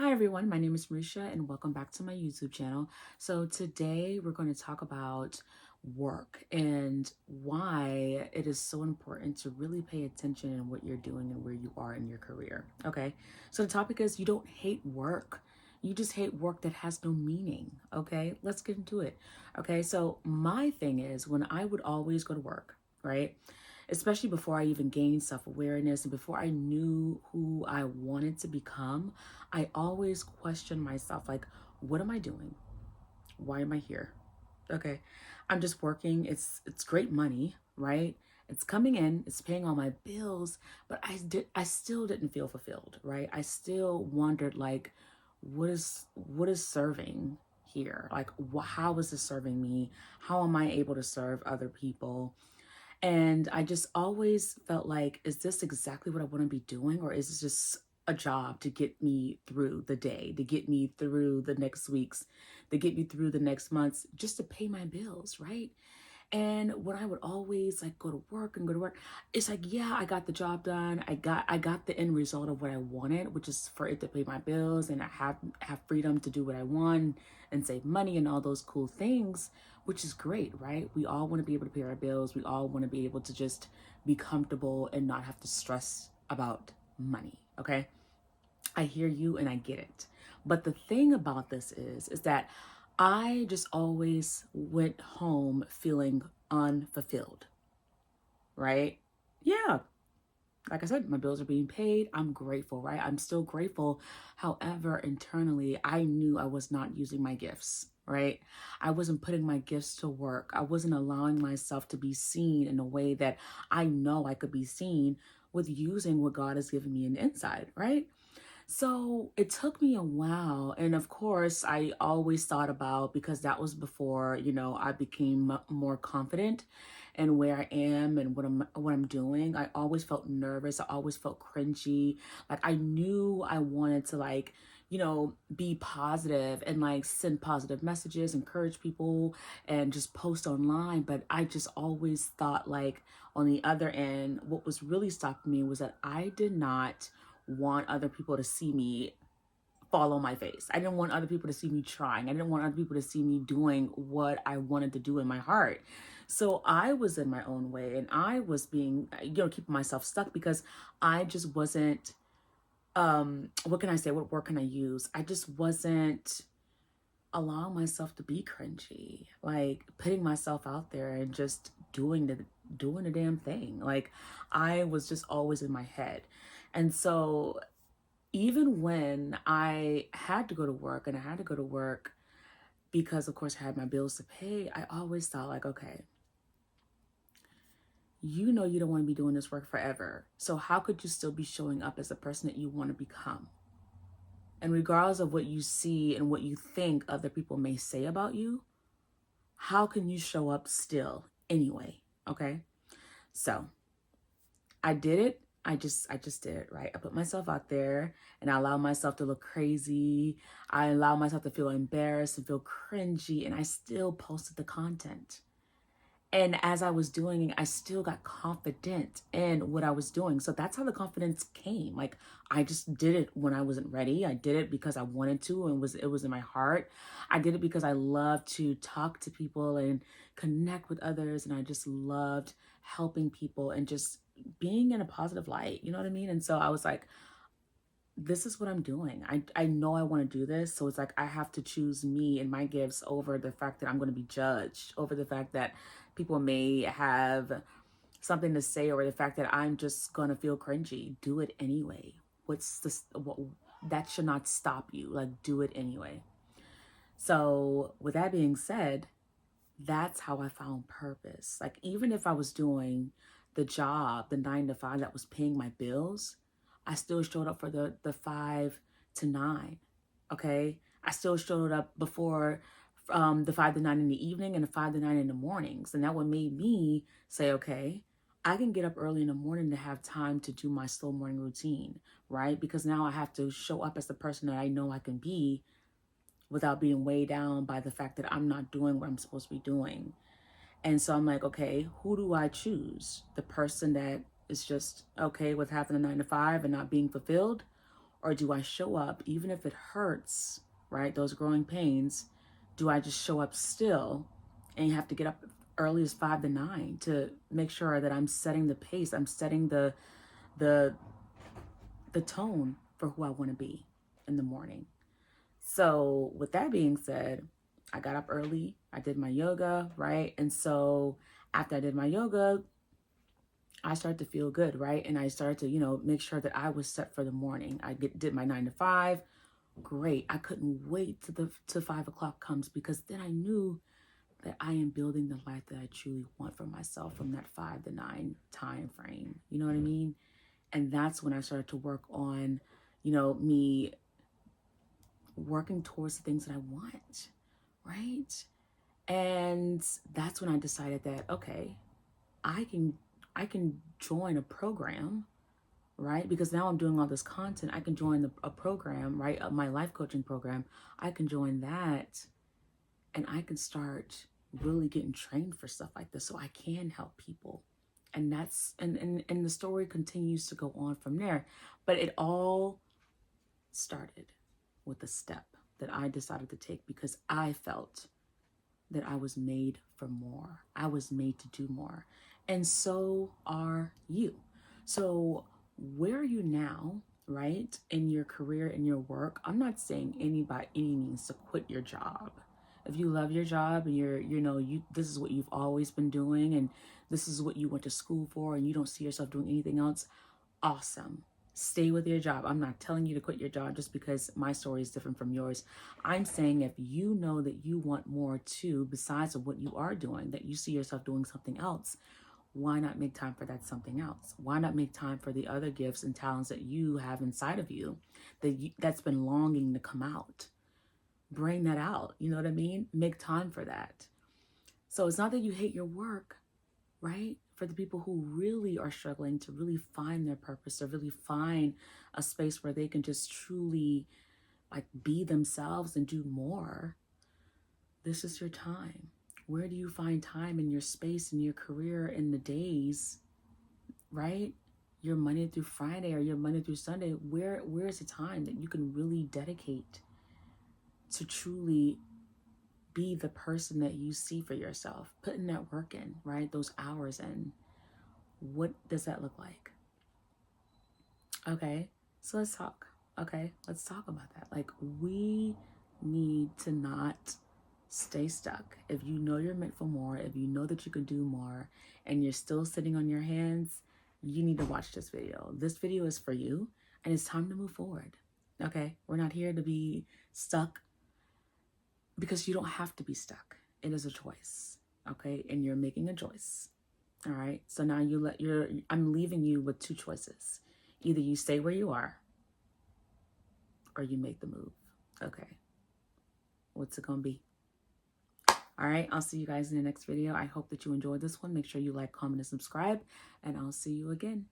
Hi everyone, my name is Marisha and welcome back to my YouTube channel. So today we're going to talk about work and why it is so important to really pay attention in what you're doing and where you are in your career. Okay, so the topic is you don't hate work. You just hate work that has no meaning. Okay, let's get into it. Okay, so my thing is when I would always go to work, right? Especially before I even gained self awareness and before I knew who I wanted to become, I always questioned myself like, what am I doing? Why am I here? Okay. I'm just working. It's great money, right? It's coming in, it's paying all my bills, but I still didn't feel fulfilled, right? I still wondered like what is serving here? Like how is this serving me? How am I able to serve other people? And I just always felt like, is this exactly what I want to be doing? Or is this just a job to get me through the day, to get me through the next weeks, to get me through the next months, just to pay my bills, right? And when I would always like go to work, it's like, yeah, I got the job done. I got the end result of what I wanted, which is for it to pay my bills and I have freedom to do what I want and save money and all those cool things, which is great, right? We all want to be able to pay our bills. We all want to be able to just be comfortable and not have to stress about money, okay? I hear you and I get it. But the thing about this is that I just always went home feeling unfulfilled, right? Yeah, like I said, my bills are being paid. I'm grateful, right? I'm still grateful. However, internally, I knew I was not using my gifts, right? I wasn't putting my gifts to work. I wasn't allowing myself to be seen in a way that I know I could be seen with using what God has given me in the inside, right? So it took me a while. And of course, I always thought about because that was before, I became more confident in where I am and what I'm doing. I always felt nervous. I always felt cringy. Like I knew I wanted to be positive and like send positive messages, encourage people and just post online. But I just always thought like on the other end, what was really stopping me was that I did not want other people to see me fall on my face. I didn't want other people to see me trying. I didn't want other people to see me doing what I wanted to do in my heart. So I was in my own way and I was being, keeping myself stuck because I just wasn't, what can I say? What word can I use? I just wasn't allowing myself to be cringy, like putting myself out there and just doing the damn thing. Like I was just always in my head. And so even when I had to go to work and I had to go to work because of course I had my bills to pay, I always thought like, okay, you don't want to be doing this work forever. So how could you still be showing up as the person that you want to become? And regardless of what you see and what you think other people may say about you, how can you show up still anyway? Okay? So, I did it. I just did it, right? I put myself out there and I allowed myself to look crazy. I allowed myself to feel embarrassed and feel cringy and I still posted the content. And as I was doing it, I still got confident in what I was doing. So that's how the confidence came. Like I just did it when I wasn't ready. I did it because I wanted to and it was in my heart. I did it because I love to talk to people and connect with others and I just loved helping people and just being in a positive light. You know what I mean? And so I was like, this is what I'm doing. I know I want to do this. So it's like I have to choose me and my gifts over the fact that I'm going to be judged, over the fact that people may have something to say, or the fact that I'm just going to feel cringy. Do it anyway. What's this? What, that should not stop you. Like, do it anyway. So, with that being said, that's how I found purpose. Like, even if I was doing the job, the 9 to 5 that was paying my bills, I still showed up for the 5 to 9. Okay. I still showed up before the 5 to 9 in the evening and the 5 to 9 in the mornings. And that what made me say, okay, I can get up early in the morning to have time to do my slow morning routine, right? Because now I have to show up as the person that I know I can be without being weighed down by the fact that I'm not doing what I'm supposed to be doing. And so I'm like, okay, who do I choose? The person that is just okay with having a 9 to 5 and not being fulfilled? Or do I show up, even if it hurts, right? Those growing pains, do I just show up still and you have to get up early as 5 to 9 to make sure that I'm setting the pace, I'm setting the tone for who I want to be in the morning. So with that being said, I got up early, I did my yoga, right? And so after I did my yoga, I started to feel good, right? And I started to, make sure that I was set for the morning. I did my 9 to 5. Great. I couldn't wait to 5 o'clock comes, because then I knew that I am building the life that I truly want for myself from that 5 to 9 time frame. You know what I mean? And that's when I started to work on, me working towards the things that I want, right? And that's when I decided that, okay, I can join a program, right? Because now I'm doing all this content. I can join a program, right? My life coaching program. I can join that, and I can start really getting trained for stuff like this so I can help people. And that's and the story continues to go on from there. But it all started with a step that I decided to take, because I felt that I was made for more. I was made to do more. And so are you. So where are you now, right? In your career, in your work? I'm not saying by any means to quit your job. If you love your job and this is what you've always been doing, and this is what you went to school for, and you don't see yourself doing anything else, awesome. Stay with your job. I'm not telling you to quit your job just because my story is different from yours. I'm saying if you know that you want more too, besides of what you are doing, that you see yourself doing something else, why not make time for that something else? Why not make time for the other gifts and talents that you have inside of you that's been longing to come out? Bring that out. You know what I mean? Make time for that. So it's not that you hate your work, right? For the people who really are struggling to really find their purpose, to really find a space where they can just truly be themselves and do more, this is your time. Where do you find time in your space, in your career, in the days, right? Your Monday through Friday or your Monday through Sunday, where's the time that you can really dedicate to truly be the person that you see for yourself, putting that work in, right? Those hours in. What does that look like? Okay, so let's talk. Okay, let's talk about that. We need to not stay stuck. If you know you're meant for more, if you know that you can do more, and you're still sitting on your hands, you need to watch this video. This video is for you, and it's time to move forward. Okay, we're not here to be stuck, because you don't have to be stuck. It is a choice. Okay, and you're making a choice. All right, so now I'm leaving you with two choices. Either you stay where you are, or you make the move. Okay, what's it gonna be? All right, I'll see you guys in the next video. I hope that you enjoyed this one. Make sure you like, comment, and subscribe, and I'll see you again.